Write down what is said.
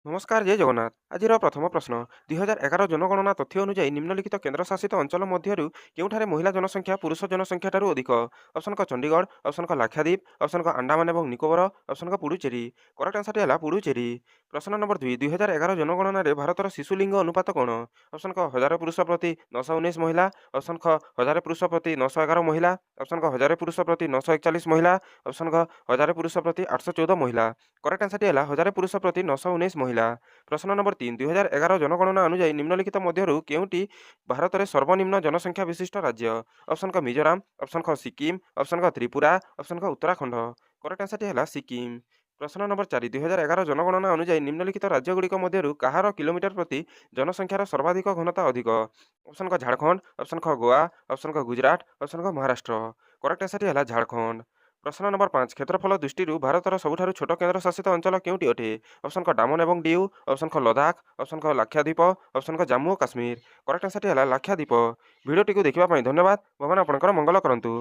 নমস্কার, জয় জগন্নাথ। আজির প্রথম প্রশ্ন, 2011 জনগণনা তথ্য অনুযায়ী নিম্নলিখিত কেন্দ্রশাসিত অঞ্চল ମଧ୍ୟରୁ କେଉଁଠାରେ ମହିଳା ଜନସଂଖ୍ୟା ପୁରୁଷ ଜନସଂଖ୍ୟାଠାରୁ ଅଧିକ? ଅପସନ୍ କ ଚଣ୍ଡିଗଡ଼, ଅପସନ୍ କ ଲାକ୍ଷାଦ୍ୱୀପ, ଅପସନ୍ କ ଆଣ୍ଡାମାନ ଏବଂ ନିକୋବର, ଅପସନ୍ କ ପୁଡୁଚେରୀ। କରେକ୍ଟ ଆନ୍ସରଟି ହେଲା ପୁଡୁଚେରୀ। ପ୍ରଶ୍ନ ନମ୍ବର 2, 2011 ଜନଗଣନାରେ ଭାରତର ଶିଶୁ ଲିଙ୍ଗ ଅନୁପାତ କ'ଣ? ଅପସନ୍ କ 1000 ପୁରୁଷ ପ୍ରତି 919 ମହିଳା, ଅପସନ୍ କ 1000 ପୁରୁଷ ପ୍ରତି 911 ମହିଳା, ଅପସନ୍ କ 1000 ପୁରୁଷ ପ୍ରତି 941 ମହିଳା, ଅପସନ୍ କ 1000 ପୁରୁଷ ପ୍ରତି 814 ମହିଳା। করেক্ট আনসারটি হল 1000 পুরুষ প্রতি 919 মহিলা। প্রশ্ন নম্বর 3, 2011 জনগণনা অনুযায়ী নিম্নলিখিত ମଧ୍ୟରୁ କେଉଁଟି ଭାରତରେ ସର୍ବନିମ୍ନ ଜନସଂଖ୍ୟା ବିଶିଷ୍ଟ ରାଜ୍ୟ? ଅପସନ୍ କ ମିଜୋରାମ, ଅପସନ୍ କ ସିକିମ, ଅପସନ୍ କ ତ୍ରିପୁରା, ଅପସନ୍ କ ଉତ୍ତରାଖଣ୍ଡ। କରେକ୍ଟ ଆନ୍ସରଟି ହେଲା ସିକିମ। ପ୍ରଶ୍ନ ନମ୍ବର 4, 2011 ଜନଗଣନା ଅନୁଯାୟୀ ନିମ୍ନଲିଖିତ ରାଜ୍ୟଗୁଡ଼ିକ ମଧ୍ୟରୁ କାହାର କିଲୋମିଟର ପ୍ରତି ଜନସଂଖ୍ୟାର ସର୍ବାଧିକ ଘନତା ଅଧିକ? ଅପସନ୍ କ ଝାଡ଼ଖଣ୍ଡ, ଅପସନ୍ କ ଗୋଆ, ଅପସନ୍ କ ଗୁଜରାଟ, ଅପସନ୍ କ ମହାରାଷ୍ଟ୍ର। କରେକ୍ଟ ଆନ୍ସରଟି ହେଲା ଝାଡ଼ଖଣ୍ଡ। ପ୍ରଶ୍ନ ନମ୍ବର 5, କ୍ଷେତ୍ରଫଳ ଦୃଷ୍ଟିରୁ ଭାରତର ସବୁଠାରୁ ଛୋଟ କେନ୍ଦ୍ରଶାସିତ ଅଞ୍ଚଳ କେଉଁଟି ଅଟେ? ଅପସନ୍ କ ଡାମନ ଏବଂ ଡିଉ, ଅପସନ୍ କ ଲଦାଖ, ଅପସନ୍ କ ଲାକ୍ଷାଦ୍ୱୀପ, ଅପସନ୍ କ ଜାମ୍ମୁ ଓ କାଶ୍ମୀର। କରେକ୍ଟ ଆନ୍ସରଟି ହେଲା ଲାକ୍ଷାଦ୍ୱୀପ। ଭିଡ଼ିଓଟିକୁ ଦେଖିବା ପାଇଁ ଧନ୍ୟବାଦ। ଭଗବାନ ଆପଣଙ୍କର ମଙ୍ଗଳ କରନ୍ତୁ।